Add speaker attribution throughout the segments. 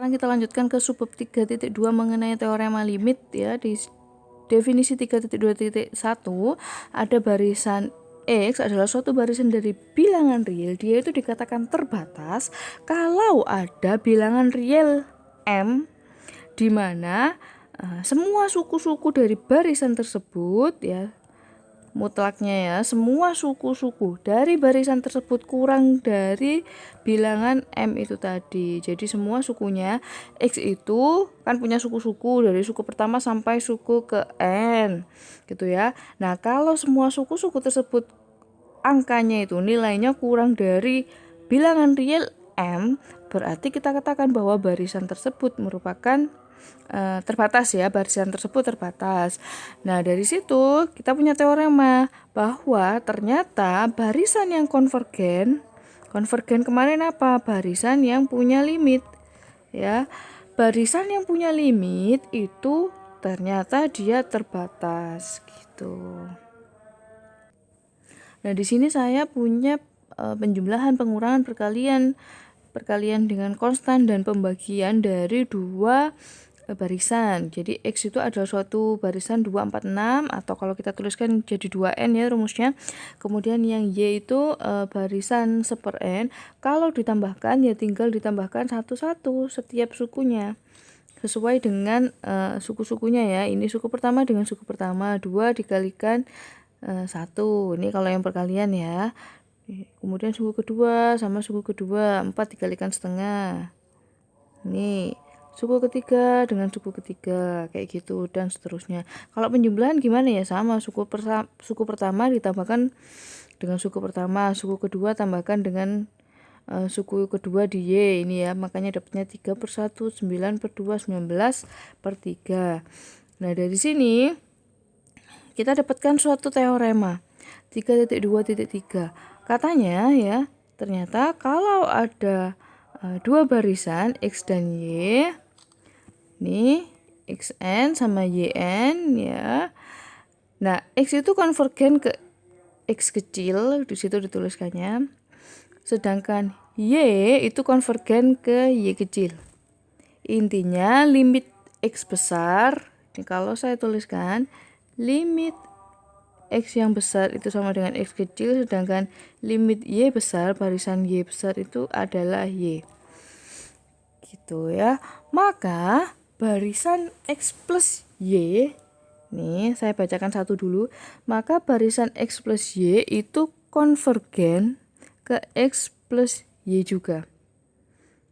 Speaker 1: Sekarang kita lanjutkan ke subbab 3.2 mengenai teorema limit ya. Di definisi 3.2.1 ada barisan X adalah suatu barisan dari bilangan real. Dia itu dikatakan terbatas kalau ada bilangan real M di mana semua suku-suku dari barisan tersebut ya, mutlaknya ya, semua suku-suku dari barisan tersebut kurang dari bilangan M itu tadi. Jadi semua sukunya X itu kan punya suku-suku dari suku pertama sampai suku ke N gitu ya. Nah kalau semua suku-suku tersebut angkanya itu nilainya kurang dari bilangan real M, berarti kita katakan bahwa barisan tersebut merupakan terbatas ya, barisan tersebut terbatas. Nah dari situ kita punya teorema bahwa ternyata barisan yang konvergen kemarin apa? Barisan yang punya limit ya. Barisan yang punya limit itu ternyata dia terbatas gitu. Nah di sini saya punya penjumlahan, pengurangan, perkalian dengan konstan dan pembagian dari dua barisan. Jadi X itu adalah suatu barisan 2, 4, 6 atau kalau kita tuliskan jadi 2N ya rumusnya. Kemudian yang Y itu barisan seper N. Kalau ditambahkan ya tinggal ditambahkan satu-satu setiap sukunya sesuai dengan suku-sukunya ya. Ini suku pertama dengan suku pertama, 2 dikalikan 1. Ini kalau yang perkalian ya. Kemudian suku kedua sama suku kedua, 4 dikalikan setengah. Ini suku ketiga dengan suku ketiga, kayak gitu dan seterusnya. Kalau penjumlahan gimana ya, sama suku pertama ditambahkan dengan suku pertama, suku kedua tambahkan dengan suku kedua di Y ini ya, makanya dapatnya 3/1, 9/2, 19/3. Nah dari sini kita dapatkan suatu teorema 3.2.3. Katanya ya, ternyata kalau ada dua barisan X dan Y, nih XN sama YN ya. Nah, X itu konvergen ke X kecil, di situ dituliskannya. Sedangkan Y itu konvergen ke Y kecil. Intinya limit X besar, ini kalau saya tuliskan limit X yang besar itu sama dengan X kecil, sedangkan limit Y besar, barisan Y besar itu adalah Y. Gitu ya. Maka barisan X plus Y, nih saya bacakan satu dulu. Maka barisan X plus Y itu konvergen ke X plus Y juga.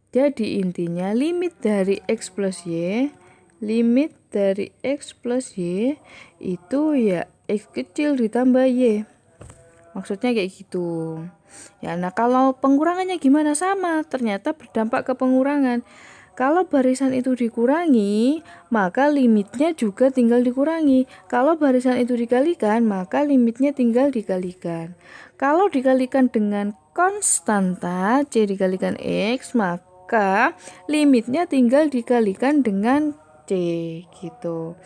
Speaker 1: Jadi intinya limit dari X plus Y itu ya X kecil ditambah Y. Maksudnya kayak gitu. Ya, nah kalau pengurangannya gimana? Sama, ternyata berdampak ke pengurangan. Kalau barisan itu dikurangi, maka limitnya juga tinggal dikurangi. Kalau barisan itu dikalikan, maka limitnya tinggal dikalikan. Kalau dikalikan dengan konstanta C dikalikan X, maka limitnya tinggal dikalikan dengan C gitu.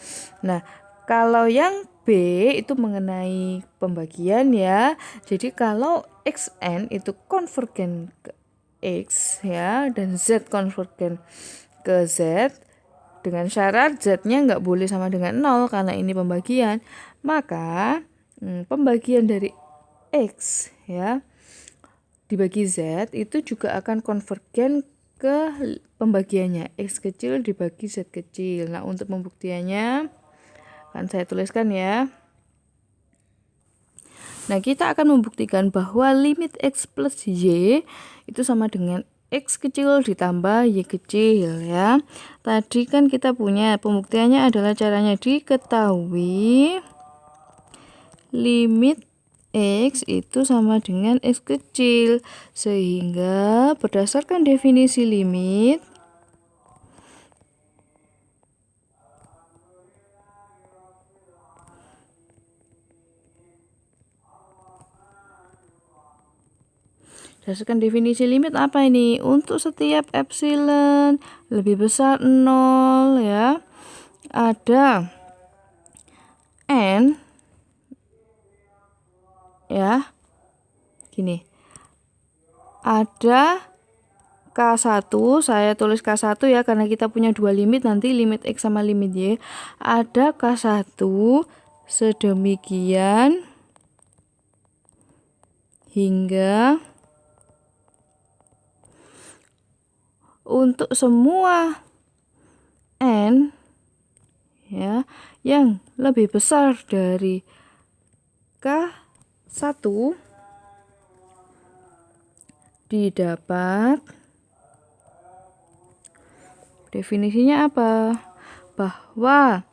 Speaker 1: Nah, kalau yang B itu mengenai pembagian ya. Jadi kalau XN itu konvergen ke X ya, dan Z konvergen ke Z dengan syarat Z-nya nggak boleh sama dengan 0 karena ini pembagian, maka pembagian dari X ya dibagi Z itu juga akan konvergen ke pembagiannya X kecil dibagi Z kecil. Nah untuk pembuktiannya kan saya tuliskan ya. Nah, kita akan membuktikan bahwa limit X plus Y itu sama dengan X kecil ditambah Y kecil ya. Tadi kan kita punya pembuktiannya adalah caranya diketahui limit X itu sama dengan X kecil. Sehingga berdasarkan definisi limit, berdasarkan definisi limit apa ini? Untuk setiap epsilon lebih besar 0 ya, ada N ya. Gini. Ada K1, saya tulis K1 ya, karena kita punya dua limit, nanti limit X sama limit Y. Ada K1 sedemikian hingga untuk semua N ya yang lebih besar dari K1 didapat. Definisinya apa? Bahwa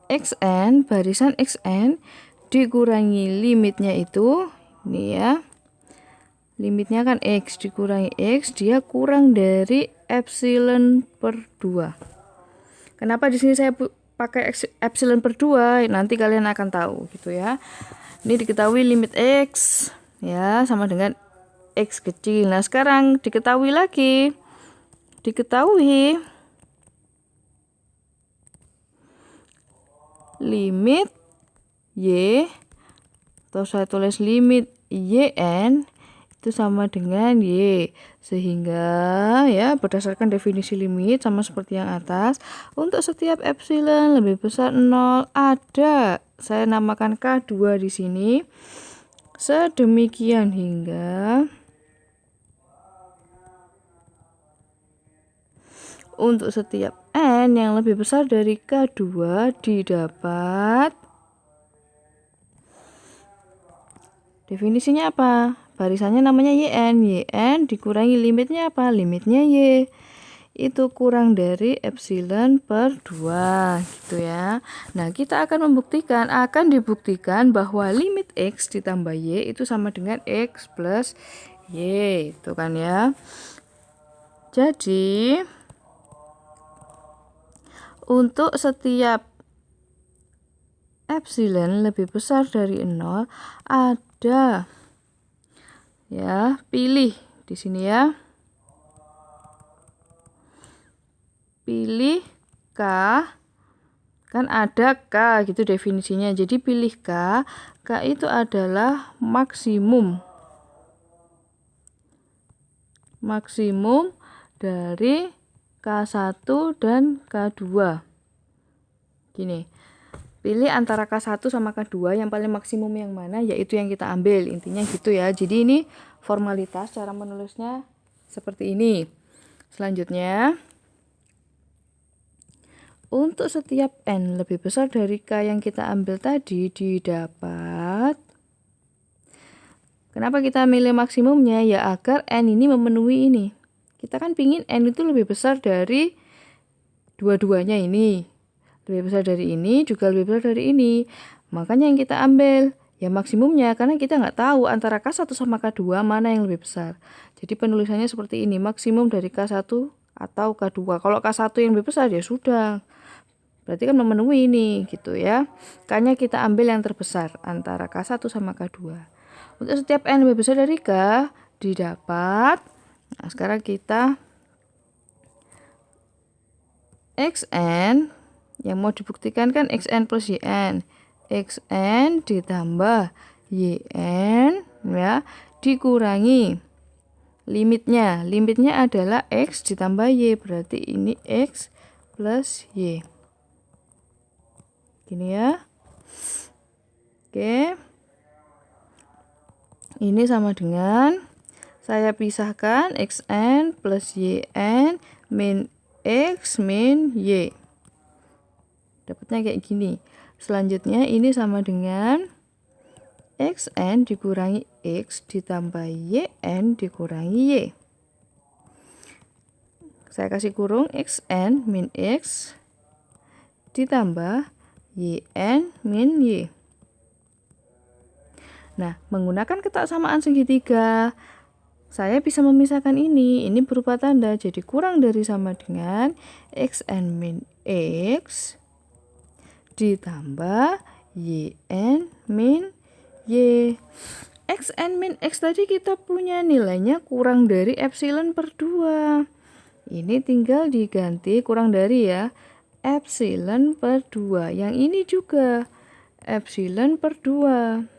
Speaker 1: Xn, barisan Xn dikurangi limitnya itu, ini ya, limitnya kan X dikurangi X, dia kurang dari epsilon per 2. Kenapa di sini saya pakai epsilon per 2? Nanti kalian akan tahu gitu ya. Ini diketahui limit X ya sama dengan X kecil. Nah, sekarang diketahui lagi. Diketahui limit Y, atau saya tulis limit YN itu sama dengan Y, sehingga ya berdasarkan definisi limit sama seperti yang atas, untuk setiap epsilon lebih besar 0 ada, saya namakan K2 di sini, sedemikian hingga untuk setiap N yang lebih besar dari K2 didapat. Definisinya apa? Barisannya namanya YN. YN dikurangi limitnya apa? Limitnya Y. Itu kurang dari epsilon per 2 gitu ya. Nah, kita akan dibuktikan bahwa limit X ditambah Y itu sama dengan X plus Y. Itu kan ya. Jadi untuk setiap epsilon lebih besar dari 0 ada ya, pilih di sini ya. Pilih K, kan ada K gitu definisinya. Jadi pilih K. K itu adalah maksimum dari K1 dan K2. Gini, pilih antara K1 sama K2, yang paling maksimum yang mana, yaitu yang kita ambil. Intinya gitu ya. Jadi ini formalitas, cara menulisnya seperti ini. Selanjutnya, untuk setiap N lebih besar dari K yang kita ambil tadi didapat. Kenapa kita milih maksimumnya? Ya agar N ini memenuhi ini. Kita kan pingin N itu lebih besar dari dua-duanya ini. Lebih besar dari ini, juga lebih besar dari ini. Makanya yang kita ambil ya maksimumnya, karena kita nggak tahu antara K1 sama K2 mana yang lebih besar. Jadi penulisannya seperti ini, maksimum dari K1 atau K2. Kalau K1 yang lebih besar ya sudah, berarti kan memenuhi ini gitu ya. K-nya kita ambil yang terbesar antara K1 sama K2. Untuk setiap N lebih besar dari K didapat. Nah, sekarang kita Xn yang mau dibuktikan kan Xn plus Yn. Xn ditambah Yn ya dikurangi limitnya. Limitnya adalah X ditambah Y, berarti ini X plus Y. Gini ya. Oke. Ini sama dengan saya pisahkan Xn plus Yn min X min Y. Dapatnya kayak gini. Selanjutnya ini sama dengan Xn dikurangi X ditambah Yn dikurangi Y. Saya kasih kurung Xn min X ditambah Yn min Y. Nah, menggunakan ketaksamaan segitiga, saya bisa memisahkan ini berupa tanda, jadi kurang dari sama dengan Xn min X ditambah Yn min Y. Xn min X tadi kita punya nilainya kurang dari epsilon per 2. Ini tinggal diganti kurang dari ya, epsilon per 2. Yang ini juga epsilon per 2.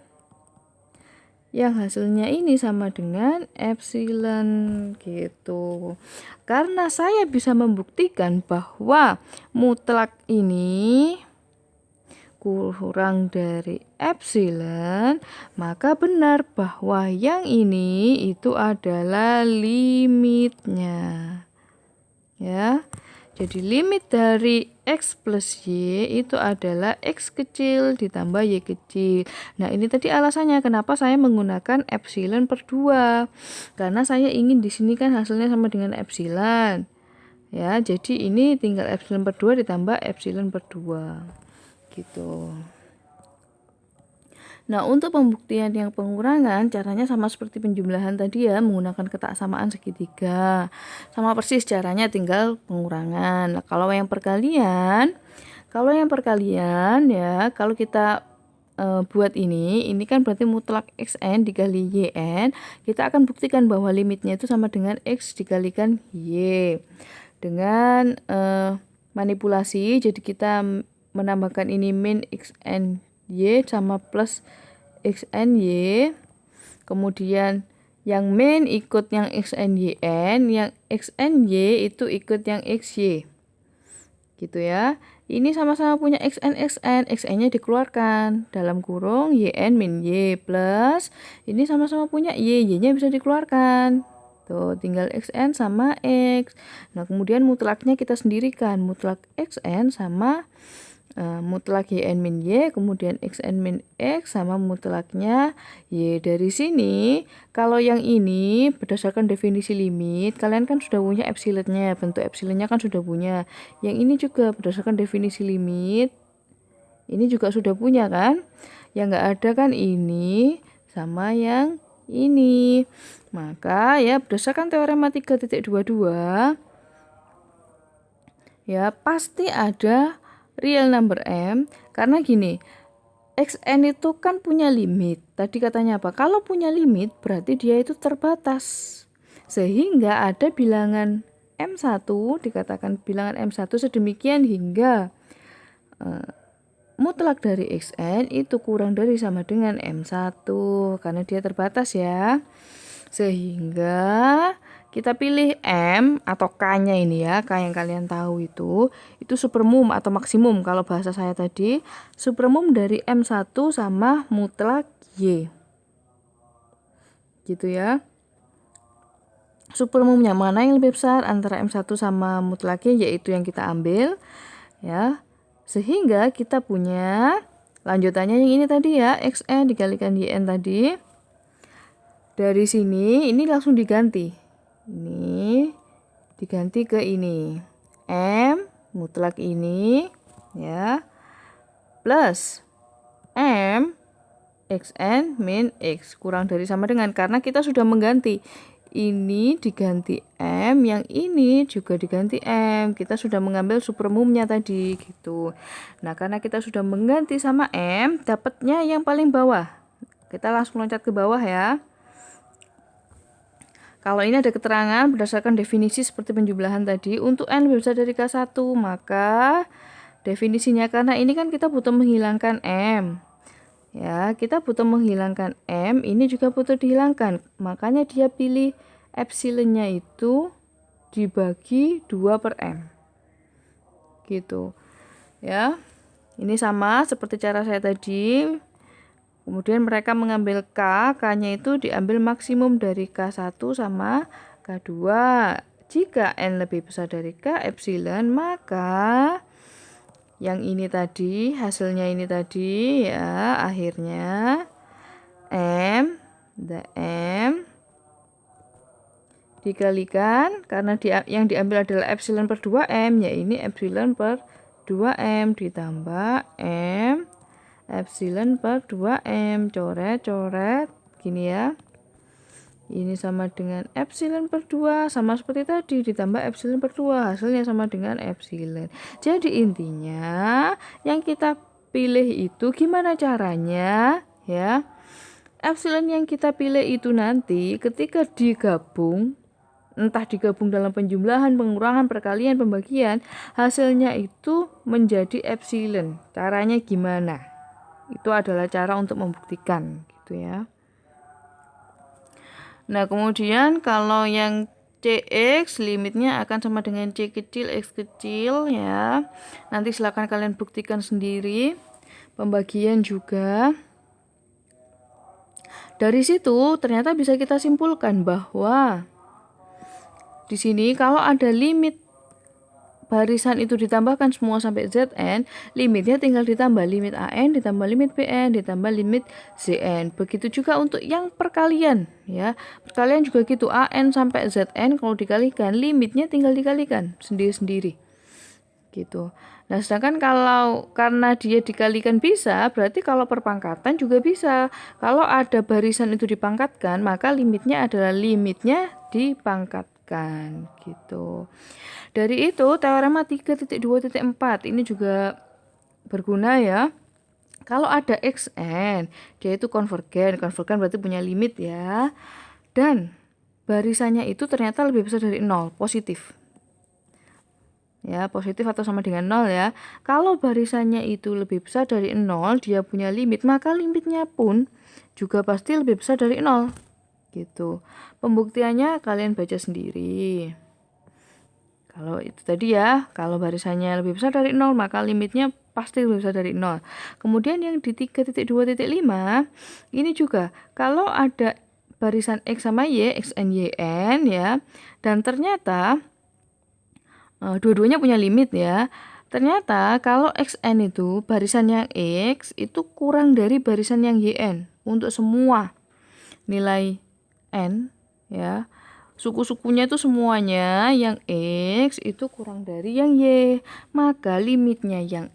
Speaker 1: yang hasilnya ini sama dengan epsilon gitu. Karena saya bisa membuktikan bahwa mutlak ini kurang dari epsilon, maka benar bahwa yang ini itu adalah limitnya. Ya. Jadi limit dari X plus Y itu adalah X kecil ditambah Y kecil. Nah, ini tadi alasannya kenapa saya menggunakan epsilon per 2. Karena saya ingin di sini kan hasilnya sama dengan epsilon. Ya, jadi ini tinggal epsilon per 2 ditambah epsilon per 2. Gitu. Nah, untuk pembuktian yang pengurangan, caranya sama seperti penjumlahan tadi ya, menggunakan ketaksamaan segitiga. Sama persis caranya, tinggal pengurangan. Nah, kalau yang perkalian ya, kalau kita buat ini kan berarti mutlak xn dikali yn, kita akan buktikan bahwa limitnya itu sama dengan x dikalikan y. Dengan manipulasi, jadi kita menambahkan ini min xn y sama plus xny, kemudian yang min ikut yang xny, yang xny itu ikut yang xy gitu ya. Ini sama-sama punya xn-nya dikeluarkan dalam kurung yn min y plus ini sama-sama punya y-nya bisa dikeluarkan. Tuh, tinggal xn sama x. Nah, kemudian mutlaknya kita sendirikan, mutlak xn sama mutlak yn min y, kemudian xn min x sama mutlaknya y. Dari sini, kalau yang ini berdasarkan definisi limit, kalian kan sudah punya epsilonnya, bentuk epsilonnya kan sudah punya. Yang ini juga berdasarkan definisi limit, ini juga sudah punya kan? Yang nggak ada kan ini sama yang ini. Maka ya berdasarkan teorema 3.22, ya pasti ada real number m, karena gini, xn itu kan punya limit. Tadi katanya apa? Kalau punya limit berarti dia itu terbatas. Sehingga ada bilangan m1, dikatakan bilangan m1 sedemikian hingga mutlak dari xn itu kurang dari sama dengan m1 karena dia terbatas ya. Sehingga kita pilih M atau K-nya ini ya, K yang kalian tahu itu supermum atau maksimum kalau bahasa saya tadi, supermum dari M1 sama mutlak Y. Gitu ya. Supermumnya mana yang lebih besar antara M1 sama mutlak Y, yaitu yang kita ambil ya. Sehingga kita punya lanjutannya yang ini tadi ya, xn dikalikan yn tadi. Dari sini ini langsung diganti. Ini diganti ke ini. M mutlak ini ya plus M xn min x kurang dari sama dengan, karena kita sudah mengganti. Ini diganti M, yang ini juga diganti M. Kita sudah mengambil supermumnya tadi gitu. Nah, karena kita sudah mengganti sama M, dapatnya yang paling bawah. Kita langsung loncat ke bawah ya. Kalau ini ada keterangan berdasarkan definisi seperti penjumlahan tadi, untuk n lebih besar dari K1, maka definisinya, karena ini kan kita butuh menghilangkan M. Ya, kita butuh menghilangkan M, ini juga butuh dihilangkan. Makanya dia pilih epsilonnya itu dibagi 2 per M. Gitu. Ya. Ini sama seperti cara saya tadi. Kemudian mereka mengambil K, K-nya itu diambil maksimum dari K1 sama K2. Jika N lebih besar dari K epsilon, maka yang ini tadi, hasilnya ini tadi ya, akhirnya M dikalikan, karena yang diambil adalah epsilon per 2M, ya ini epsilon per 2M ditambah M epsilon per 2M, coret-coret gini ya. Ini sama dengan epsilon per 2, sama seperti tadi, ditambah epsilon per 2, hasilnya sama dengan epsilon. Jadi intinya yang kita pilih itu gimana caranya ya. Epsilon yang kita pilih itu nanti ketika digabung, entah digabung dalam penjumlahan, pengurangan, perkalian, pembagian, hasilnya itu menjadi epsilon. Caranya gimana? Itu adalah cara untuk membuktikan gitu ya. Nah, kemudian kalau yang CX limitnya akan sama dengan C kecil X kecil ya. Nanti silakan kalian buktikan sendiri. Pembagian juga. Dari situ ternyata bisa kita simpulkan bahwa di sini kalau ada limit barisan itu ditambahkan semua sampai Zn, limitnya tinggal ditambah limit An, ditambah limit Bn, ditambah limit Zn. Begitu juga untuk yang perkalian ya. Perkalian juga gitu, An sampai Zn kalau dikalikan, limitnya tinggal dikalikan sendiri-sendiri. Gitu. Nah, sedangkan kalau karena dia dikalikan bisa, berarti kalau perpangkatan juga bisa. Kalau ada barisan itu dipangkatkan, maka limitnya adalah limitnya dipangkatkan gitu. Dari itu teorema 3.2.4 ini juga berguna ya. Kalau ada xn, dia itu konvergen. Konvergen berarti punya limit ya. Dan barisannya itu ternyata lebih besar dari 0, positif. Ya, positif atau sama dengan 0 ya. Kalau barisannya itu lebih besar dari 0, dia punya limit, maka limitnya pun juga pasti lebih besar dari 0. Gitu. Pembuktiannya kalian baca sendiri. Kalau itu tadi ya, kalau barisannya lebih besar dari 0, maka limitnya pasti lebih besar dari 0. Kemudian yang di 3.2.5, ini juga, kalau ada barisan X sama Y, Xn, Yn ya, dan ternyata dua-duanya punya limit ya. Ternyata kalau Xn itu barisan yang X itu kurang dari barisan yang Yn untuk semua nilai N ya. Suku-sukunya itu semuanya yang X itu kurang dari yang Y. Maka limitnya yang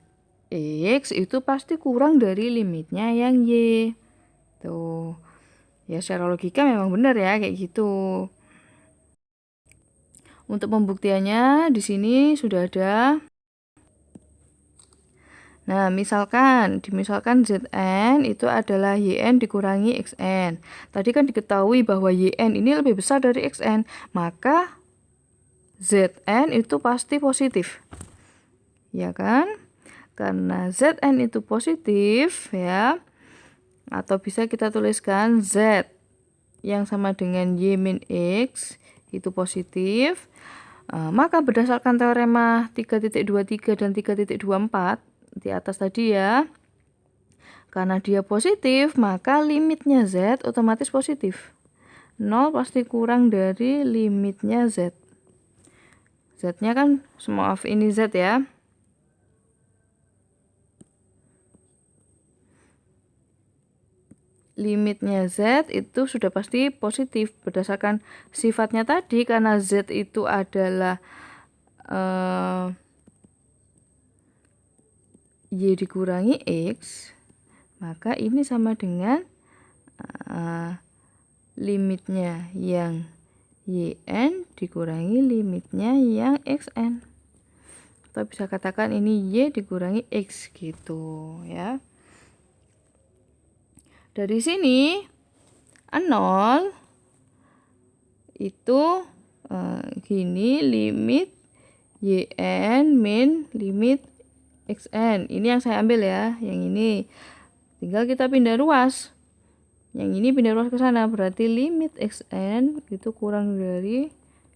Speaker 1: X itu pasti kurang dari limitnya yang Y. Tuh. Ya secara logika memang benar ya kayak gitu. Untuk pembuktiannya di sini sudah ada. Nah, misalkan Zn itu adalah Yn dikurangi Xn. Tadi kan diketahui bahwa Yn ini lebih besar dari Xn, maka Zn itu pasti positif. Ya kan? Karena Zn itu positif ya. Atau bisa kita tuliskan Z yang sama dengan Y min X itu positif. Maka berdasarkan teorema 3.23 dan 3.24 di atas tadi ya, karena dia positif maka limitnya Z otomatis positif. 0 pasti kurang dari limitnya Z. Z nya kan, maaf ini Z ya, limitnya Z itu sudah pasti positif berdasarkan sifatnya tadi. Karena Z itu adalah Y dikurangi X, maka ini sama dengan limitnya yang Yn dikurangi limitnya yang Xn. Kita bisa katakan ini Y dikurangi X gitu ya. Dari sini 0 itu gini, limit Yn min limit Xn. Ini yang saya ambil ya, yang ini. Tinggal kita pindah ruas. Yang ini pindah ruas ke sana, berarti limit Xn itu kurang dari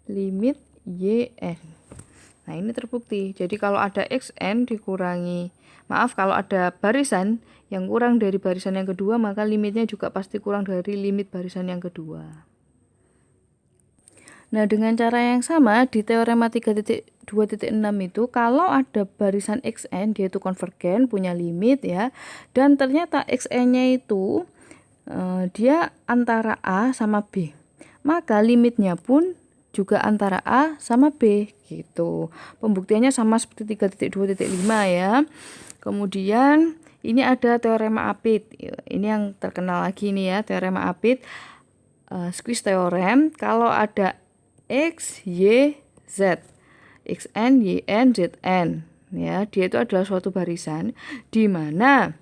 Speaker 1: limit Yn. Nah, ini terbukti. Jadi kalau ada Xn dikurangi, kalau ada barisan yang kurang dari barisan yang kedua, maka limitnya juga pasti kurang dari limit barisan yang kedua. Nah, dengan cara yang sama di teorema 3.2.6 itu, kalau ada barisan Xn dia itu konvergen, punya limit ya, dan ternyata Xn-nya itu dia antara A sama B, maka limitnya pun juga antara A sama B gitu. Pembuktiannya sama seperti 3.2.5 ya. Kemudian ini ada teorema Apit. Ini yang terkenal lagi nih ya, teorema Apit. Squeeze theorem, kalau ada X, Y, Z, Xn, Yn, Zn ya, dia itu adalah suatu barisan di mana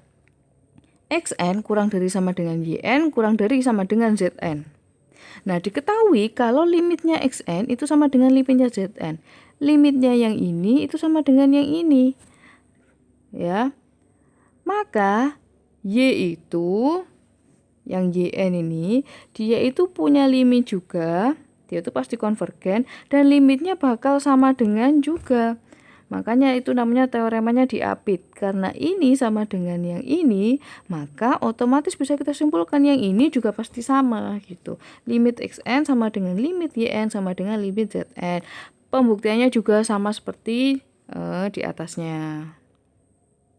Speaker 1: Xn kurang dari sama dengan Yn kurang dari sama dengan Zn. Nah, diketahui kalau limitnya Xn itu sama dengan limitnya Zn. Limitnya yang ini itu sama dengan yang ini. Ya. Maka Y itu yang YN ini, dia itu punya limit juga, dia itu pasti konvergen, dan limitnya bakal sama dengan juga. Makanya itu namanya teoremanya diapit. Karena ini sama dengan yang ini, maka otomatis bisa kita simpulkan yang ini juga pasti sama gitu. Limit xn sama dengan limit yn sama dengan limit zn. Pembuktiannya juga sama seperti di atasnya.